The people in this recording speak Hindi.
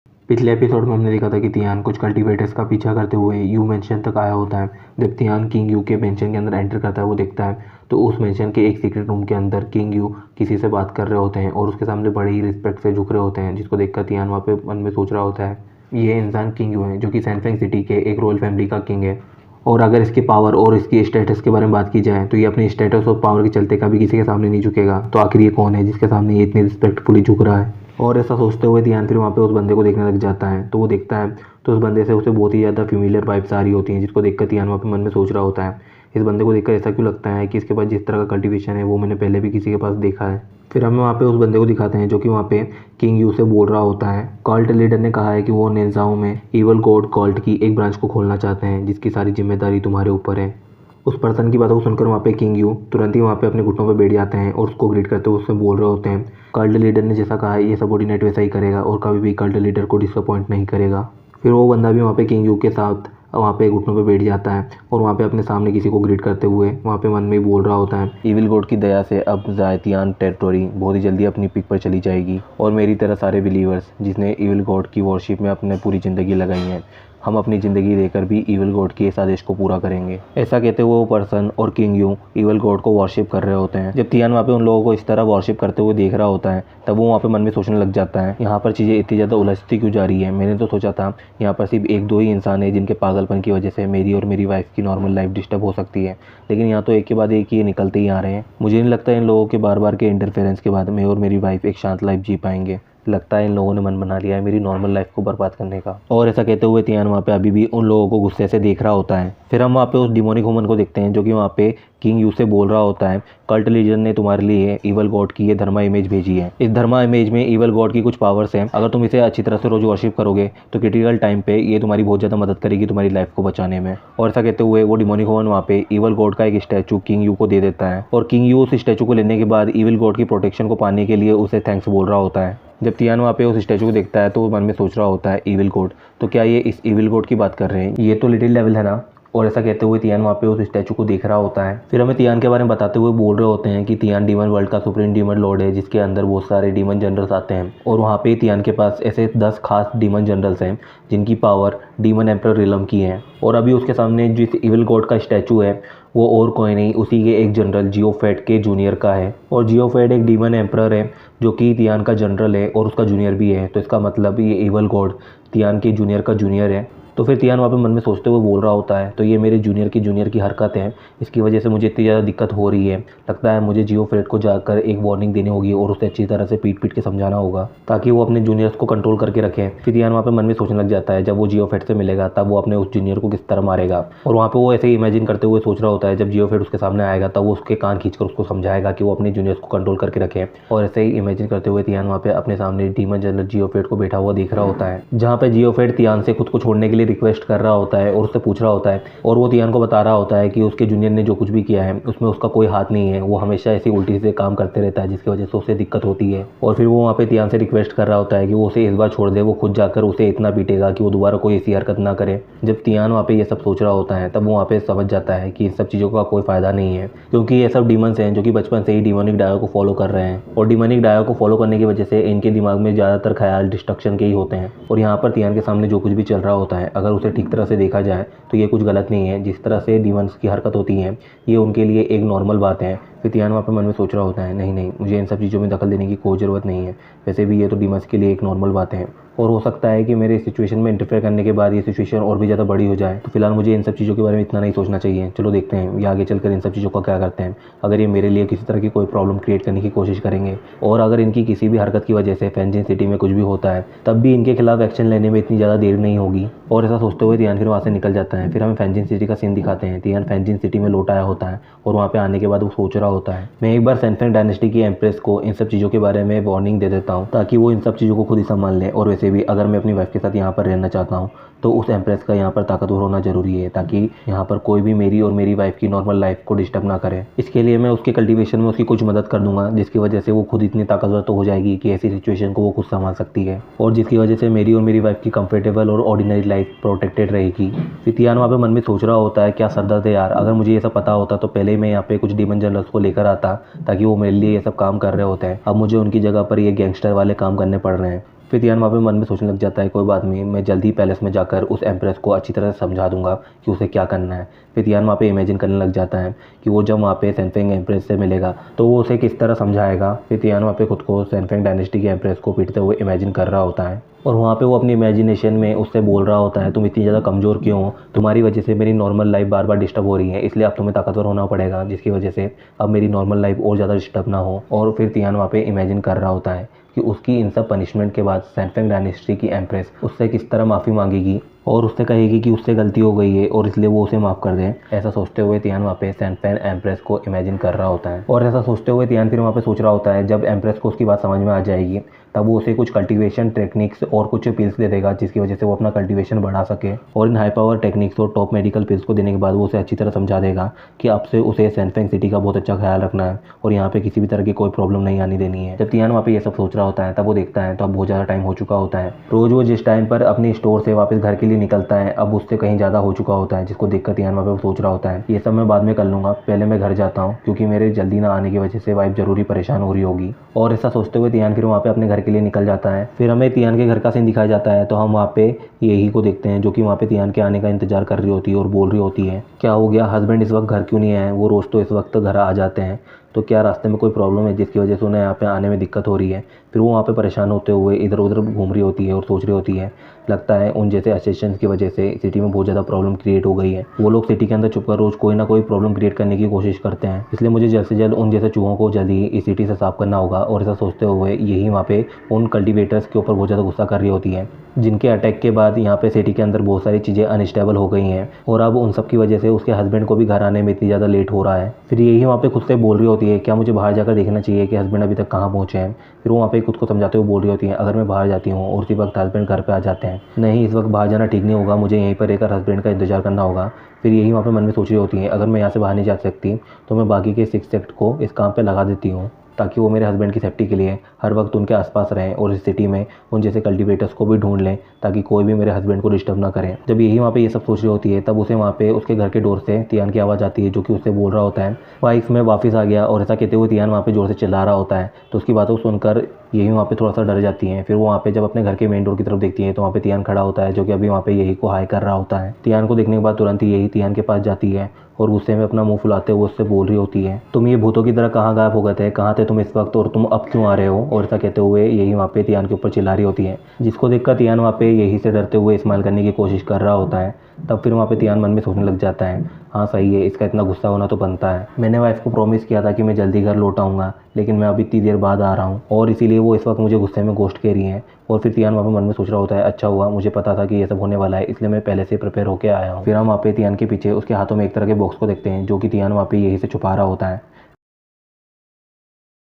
पिछले एपिसोड में हमने देखा था कि तियान कुछ कल्टीवेटर्स का पीछा करते हुए यू मेंशन तक आया होता है। जब तियान किंग यू के मेंशन के अंदर एंटर करता है, वो देखता है तो उस मेंशन के एक सीक्रेट रूम के अंदर किंग यू किसी से बात कर रहे होते हैं और उसके सामने बड़े ही रिस्पेक्ट से झुक रहे होते हैं, जिसको देखकर तियान वहाँ पे मन में सोच रहा होता है ये इंसान किंग यू है, जो कि सैनफेंग सिटी के एक रॉयल फैमिली का किंग है। और अगर इसके पावर और इसकी स्टेटस के बारे में बात की जाए तो ये अपनी स्टेटस और पावर के चलते कभी किसी के सामने नहीं झुकेगा। तो आखिर ये कौन है जिसके सामने ये इतनी रिस्पेक्टफुली झुक रहा है? और ऐसा सोचते हुए ध्यान फिर वहाँ पे उस बंदे को देखने लग जाता है। तो वो देखता है तो उस बंदे से उसे बहुत ही ज़्यादा फेमिलियर वाइब्स आ रही होती हैं, जिसको देखकर तियान वहाँ पे मन में सोच रहा होता है इस बंदे को देखकर ऐसा क्यों लगता है कि इसके पास जिस तरह का कल्टीवेशन है वो मैंने पहले भी किसी के पास देखा है। फिर हमें वहाँ पे उस बंदे को दिखाते हैं जो कि वहाँ पे किंग यू से बोल रहा होता है कॉल्ट लीडर ने कहा है कि वो नेल्जाओ में इवल गॉड कॉल्ट की एक ब्रांच को खोलना चाहते हैं, जिसकी सारी जिम्मेदारी तुम्हारे ऊपर है। उस पर्सन की बातों को सुनकर वहाँ पे किंग यू तुरंत ही वहाँ पे अपने घुटनों पे बैठ जाते हैं और उसको ग्रीट करते हुए उससे बोल रहे होते हैं कल्ट लीडर ने जैसा कहा है ये सबऑर्डिनेट वैसा ही करेगा और कभी भी कल्ट लीडर को डिसअपॉइंट नहीं करेगा। फिर वो बंदा भी वहाँ पे किंग यू के साथ वहाँ पे घुटनों पे बैठ जाता है और वहाँ पे अपने सामने किसी को ग्रीट करते हुए वहाँ पे मन में ही बोल रहा होता है इविल गॉड की दया से अब जायतियान टेरिटोरी बहुत ही जल्दी अपनी पिक पर चली जाएगी और मेरी तरह सारे बिलीवर्स जिसने इविल गॉड की वॉरशिप में अपने पूरी ज़िंदगी लगाई है, हम अपनी ज़िंदगी देकर भी इविल गॉड के इस आदेश को पूरा करेंगे। ऐसा कहते हुए वो पर्सन और किंग यू इविल गॉड को वॉरशिप कर रहे होते हैं। जब तियान वहाँ पे उन लोगों को इस तरह वॉरशिप करते हुए देख रहा होता है तब वो वहाँ पे मन में सोचने लग जाता है यहाँ पर चीज़ें इतनी ज़्यादा उलझती क्यों जा रही है। मैंने तो सोचा था यहाँ पर सिर्फ एक दो ही इंसान है जिनके पागलपन की वजह से मेरी और मेरी वाइफ की नॉर्मल लाइफ डिस्टर्ब हो सकती है, लेकिन यहाँ तो एक के बाद एक ये निकलते ही आ रहे हैं। मुझे नहीं लगता इन लोगों के बार बार के इंटरफेरेंस के बाद मैं और मेरी वाइफ एक शांत लाइफ जी पाएंगे। लगता है इन लोगों ने मन बना लिया है मेरी नॉर्मल लाइफ को बर्बाद करने का। और ऐसा कहते हुए तियान वहाँ पे अभी भी उन लोगों को गुस्से से देख रहा होता है। फिर हम वहाँ पे उस डिमोनिक वुमन को देखते हैं जो कि वहाँ पे किंग यू से बोल रहा होता है कल्ट लीजन ने तुम्हारे लिए इवल गॉड की ये धर्मा इमेज भेजी है। इस धर्मा इमेज में इवल गॉड की कुछ पावर्स हैं, अगर तुम इसे अच्छी तरह से रोज वर्शिप करोगे तो क्रिटिकल टाइम पे ये तुम्हारी बहुत ज़्यादा मदद करेगी तुम्हारी लाइफ को बचाने में। और ऐसा कहते हुए वो डिमोनिक वुमन वहाँ पे इवल गॉड का एक स्टैचू किंग यू को दे देता है और किंग यू उस स्टैचू को लेने के बाद इविल गॉड की प्रोटेक्शन को पाने के लिए उसे थैंक्स बोल रहा होता है। जब तियान वहाँ पे उस स्टैचू को देखता है तो वो मन में सोच रहा होता है इविल गॉड, तो क्या ये इस इविल गॉड की बात कर रहे हैं, ये तो लिटिल लेवल है ना। और ऐसा कहते हुए तियान वहाँ पे उस स्टैचू को देख रहा होता है। फिर हमें तियान के बारे में बताते हुए बोल रहे होते हैं कि तियान डीमन वर्ल्ड का सुप्रीम डीमन लॉर्ड है, जिसके अंदर बहुत सारे डीमन जनरल्स आते हैं और वहाँ पे तियान के पास ऐसे 10 खास डीमन जनरल्स हैं जिनकी पावर डीमन एम्परर रिलम की है। और अभी उसके सामने जिस इविल गॉड का स्टैचू है वो और कोई नहीं, उसी के एक जनरल जियोफेट के जूनियर का है। और जियोफेट एक डीमन एम्परर है जो कि तियान का जनरल है और उसका जूनियर भी है, तो इसका मतलब ये इविल गॉड तियान के जूनियर का जूनियर है। तो फिर तियान वहाँ पे मन में सोचते हुए बोल रहा होता है तो ये मेरे जूनियर की हरकत है, इसकी वजह से मुझे इतनी ज़्यादा दिक्कत हो रही है। लगता है मुझे जियोफेट को जाकर एक वार्निंग देनी होगी और उसे अच्छी तरह से पीट के समझाना होगा ताकि वो अपने जूनियर्स को कंट्रोल करके रखे। फिर तियान वहाँ पे मन में सोचने लग जाता है जब वो जियोफेट से मिलेगा तब वो अपने उस जूनियर को किस तरह मारेगा। और वहाँ पे वो ऐसे ही इमेजिन करते हुए सोच रहा होता है जब जियोफेट उसके सामने आएगा तब वो उसके कान खींचकर उसको समझाएगा कि वो अपने जूनियर्स को कंट्रोल करके रखे। और ऐसे ही इमेजिन करते हुए तियान वहाँ पे अपने सामने डीमन जनरल जियोफेट को बैठा हुआ देख रहा होता है, जहाँ पे जियोफेट तियान से खुद को छोड़ने के लिए रिक्वेस्ट कर रहा होता है और उससे पूछ रहा होता है और वो तियान को बता रहा होता है कि उसके जूनियर ने जो कुछ भी किया है उसमें उसका कोई हाथ नहीं है, वो हमेशा ऐसी उल्टी से काम करते रहता है जिसकी वजह से उसे दिक्कत होती है। और फिर वो वहाँ पे तियान से रिक्वेस्ट कर रहा होता है कि वो उसे इस बार छोड़ दे, वो खुद जाकर उसे इतना पीटेगा कि वो दोबारा कोई ऐसी हरकत ना करे। जब तियान वहाँ पे ये सब सोच रहा होता है तब वो वहाँ पे समझ जाता है कि इन सब चीज़ों का कोई फ़ायदा नहीं है, क्योंकि ये सब डीमंस हैं जो कि बचपन से ही डिमोनिक डायो को फॉलो कर रहे हैं और डिमोनिक डायो को फॉलो करने की वजह से इनके दिमाग में ज़्यादातर ख्याल डिस्ट्रक्शन के ही होते हैं। और यहाँ पर तियान के सामने जो कुछ भी चल रहा होता है अगर उसे ठीक तरह से देखा जाए तो ये कुछ गलत नहीं है। जिस तरह से डीमंस की हरकत होती है ये उनके लिए एक नॉर्मल बात है। फिर तियान वहाँ पे मन में सोच रहा होता है नहीं नहीं, मुझे इन सब चीज़ों में दखल देने की कोई ज़रूरत नहीं है, वैसे भी ये तो डीमंस के लिए एक नॉर्मल बात है और हो सकता है कि मेरे सिचुएशन में इंटरफेयर करने के बाद ये सिचुएशन और भी ज़्यादा बड़ी हो जाए। तो फिलहाल मुझे इन सब चीज़ों के बारे में इतना नहीं सोचना चाहिए। चलो देखते हैं ये आगे चलकर इन सब चीज़ों का क्या करते हैं। अगर ये मेरे लिए किसी तरह की कोई प्रॉब्लम क्रिएट करने की कोशिश करेंगे और अगर इनकी किसी भी हरकत की वजह से फैंजिन सिटी में कुछ भी होता है तब भी इनके खिलाफ एक्शन लेने में इतनी ज़्यादा देर नहीं होगी। और ऐसा सोचते हुए तियान फिर वहाँ से निकल जाता है। फिर हमें फैंजिन सिटी का सीन दिखाते हैं। तियान फैंजिन सिटी में लौट आया होता है और वहाँ पे आने के बाद वो सोच रहा होता है मैं एक बार सैनफेंग डायनेस्टी की एम्प्रेस को इन सब चीज़ों के बारे में वार्निंग दे देता हूँ ताकि वो इन सब चीज़ों को खुद ही संभाल लें। और वैसे भी अगर मैं अपनी वाइफ के साथ यहाँ पर रहना चाहता हूँ तो उस एम्प्रेस का यहाँ पर ताकतवर होना जरूरी है ताकि यहाँ पर कोई भी मेरी और मेरी वाइफ की नॉर्मल लाइफ को डिस्टर्ब ना करे। इसके लिए मैं उसके कल्टीवेशन में उसकी कुछ मदद कर दूंगा जिसकी वजह से वो खुद इतनी ताकतवर तो हो जाएगी कि ऐसी सिचुएशन को वो खुद संभाल सकती है और जिसकी वजह से मेरी और मेरी वाइफ की कंफर्टेबल और ऑर्डिनरी लाइफ प्रोटेक्टेड रहेगी। फिर तियान वहाँ पे मन में सोच रहा होता है क्या सरदर्द है यार, अगर मुझे ये सब पता होता तो पहले ही मैं यहाँ पे कुछ डीमन जनरल्स को लेकर आता ताकि वो मेरे लिए ये सब काम कर रहे होते हैं। अब मुझे उनकी जगह पर ये गैंगस्टर वाले काम करने पड़ रहे हैं। फिर तियान वहाँ पे मन में सोचने लग जाता है कोई बात नहीं, मैं जल्दी पैलेस में जाकर उस एम्प्रेस को अच्छी तरह से समझा दूंगा कि उसे क्या करना है। फिर तियान वहाँ पे इमेजिन करने लग जाता है कि वो जब वहाँ पे सैनफेंग एम्प्रेस से मिलेगा तो वो उसे किस तरह समझाएगा। फिर तियान वहाँ पे खुद को सैनफेंग डायनेस्टी के एम्प्रेस को पीटते हुए इमेजिन कर रहा होता है और वहाँ पे वो अपनी इमेजिनेशन में उससे बोल रहा होता है, तुम इतनी ज़्यादा कमज़ोर क्यों हो, तुम्हारी वजह से मेरी नॉर्मल लाइफ बार बार डिस्टर्ब हो रही है, इसलिए अब तुम्हें ताकतवर होना पड़ेगा जिसकी वजह से अब मेरी नॉर्मल लाइफ और ज़्यादा डिस्टर्ब ना हो। और फिर तियान वहाँ पे इमेजिन कर रहा होता है कि उसकी इन सब पनिशमेंट के बाद सैनफेंग डायनेस्टी की एम्प्रेस उससे किस तरह माफ़ी मांगेगी और उससे कहेगी कि उससे गलती हो गई है और इसलिए वो उसे माफ़ कर दे। ऐसा सोचते हुए तियान वहाँ पे सैनफेंग एम्प्रेस को इमेजिन कर रहा होता है और ऐसा सोचते हुए तियान फिर वहाँ पे सोच रहा होता है जब एम्प्रेस को उसकी बात समझ में आ जाएगी तब वो उसे कुछ कल्टीवेशन टेक्निक्स और कुछ पिल्स दे देगा जिसकी वजह से वो अपना कल्टीवेशन बढ़ा सके। और इन हाई पावर टेक्निक्स और टॉप मेडिकल पिल्स को देने के बाद वो उसे अच्छी तरह समझा देगा कि अब से उसे सैनफेंग सिटी का बहुत अच्छा ख्याल रखना है और यहाँ पे किसी भी तरह की कोई प्रॉब्लम नहीं आनी देनी है। जब तियान वहाँ पे ये सब सोच रहा होता है तब वो देखता है तो अब बहुत ज़्यादा टाइम हो चुका होता है। रोज़ वो जिस टाइम पर अपनी स्टोर से वापस घर के लिए निकलता है अब उससे कहीं ज़्यादा हो चुका होता है, जिसको देखकर तियान वहाँ पे सोच रहा होता है ये सब मैं बाद में कर लूँगा, पहले मैं घर जाता हूँ क्योंकि मेरे जल्दी ना आने की वजह से वाइफ ज़रूरी परेशान हो रही होगी। और ऐसा सोचते हुए तियान फिर वहाँ पे अपने घर के लिए निकल जाता है। फिर हमें तियान के घर का सीन दिखाया जाता है तो हम वहाँ पे यही को देखते हैं जो कि वहाँ पे तियान के आने का इंतजार कर रही होती है और बोल रही होती है क्या हो गया, हस्बैंड इस वक्त घर क्यों नहीं आए, वो रोज़ तो इस वक्त घर आ जाते हैं, तो क्या रास्ते में कोई प्रॉब्लम है जिसकी वजह से उन्हें यहाँ पे आने में दिक्कत हो रही है। फिर वो वहाँ पे परेशान होते हुए इधर उधर घूम रही होती है और सोच रही होती है लगता है उन जैसे असिस्टेंट्स की वजह से सिटी में बहुत ज़्यादा प्रॉब्लम क्रिएट हो गई है, वो लोग सिटी के अंदर छुपकर रोज़ कोई ना कोई प्रॉब्लम क्रिएट करने की कोशिश करते हैं, इसलिए मुझे जल्द से जल्द उन जैसे चूहों को जल्दी इस सिटी से साफ करना होगा। और ऐसा सोचते हुए यही वहाँ पे उन कल्टिवेटर्स के ऊपर बहुत ज़्यादा गुस्सा कर रही होती है जिनके अटैक के बाद यहाँ पे सिटी के अंदर बहुत सारी चीज़ें अनस्टेबल हो गई हैं और अब उन सब की वजह से उसके हस्बैंड को भी घर आने में इतनी ज़्यादा लेट हो रहा है। फिर यही वहाँ पे खुद से बोल रही होती है क्या मुझे बाहर जाकर देखना चाहिए कि हस्बैंड अभी तक कहाँ पहुँचे हैं। फिर वो वहाँ पे खुद को समझाते हुए बोल रही होती है अगर मैं बाहर जाती हूँ और उसी वक्त हस्बैंड घर पे आ जाते हैं, नहीं इस वक्त बाहर जाना ठीक नहीं होगा, मुझे यहीं पर रहकर हस्बैंड का इंतजार करना होगा। फिर यही वहाँ पे मन में सोच रही होती है अगर मैं यहाँ से बाहर नहीं जा सकती तो मैं बाकी के 6 सेक्ट को इस काम पे लगा देती हूँ ताकि वो मेरे हस्बैंड की सेफ्टी के लिए हर वक्त उनके आसपास रहें और इस सिटी में उन जैसे कल्टीवेटर्स को भी ढूंढ लें ताकि कोई भी मेरे हस्बैंड को डिस्टर्ब ना करे। जब यही वहाँ पे ये सब सोच रही होती है तब उसे वहाँ पे उसके घर के डोर से तियान की आवाज़ आती है जो कि उससे बोल रहा होता है वाइफ मैं वापस आ गया। और ऐसा कहते हुए तियान वहाँ पे जोर से चिल्ला रहा होता है तो उसकी बातों को सुनकर यही वहाँ पे थोड़ा सा डर जाती हैं। फिर वो वहाँ पे जब अपने घर के मेन डोर की तरफ देखती है तो वहाँ पे तियान खड़ा होता है जो कि अभी वहाँ पे यही को हाई कर रहा होता है। तियान को देखने के बाद तुरंत ही यही तियान के पास जाती है और गुस्से में अपना मुंह फुलाते हुए उससे बोल रही होती है तुम ये भूतों की तरह कहाँ गायब हो गए थे, कहाँ थे तुम इस वक्त और तुम अब क्यों आ रहे हो। और ऐसा कहते हुए यही वहाँ पे तियान के ऊपर चिल्ला रही होती है जिसको देखकर तियान वहाँ पे यही से डरते हुए स्माइल करने की कोशिश कर रहा होता है। तब फिर वहाँ पे तियान मन में सोचने लग जाता है हाँ सही है, इसका इतना गुस्सा होना तो बनता है, मैंने वाइफ को प्रॉमिस किया था कि मैं जल्दी घर लौट आऊँगा लेकिन मैं अभी इतनी देर बाद आ रहा हूँ और इसीलिए वो इस वक्त मुझे गुस्से में गोश्त कह रही है। और फिर तियान वहाँ पे मन में सोच रहा होता है अच्छा हुआ मुझे पता था कि ये सब होने वाला है इसलिए मैं पहले से प्रिपेयर होकर आया हूँ। फिर हम वहाँ पे तियान के पीछे उसके हाथों में एक तरह के बॉक्स को देखते हैं जो कि तियान वहाँ पे यही से छुपा रहा होता है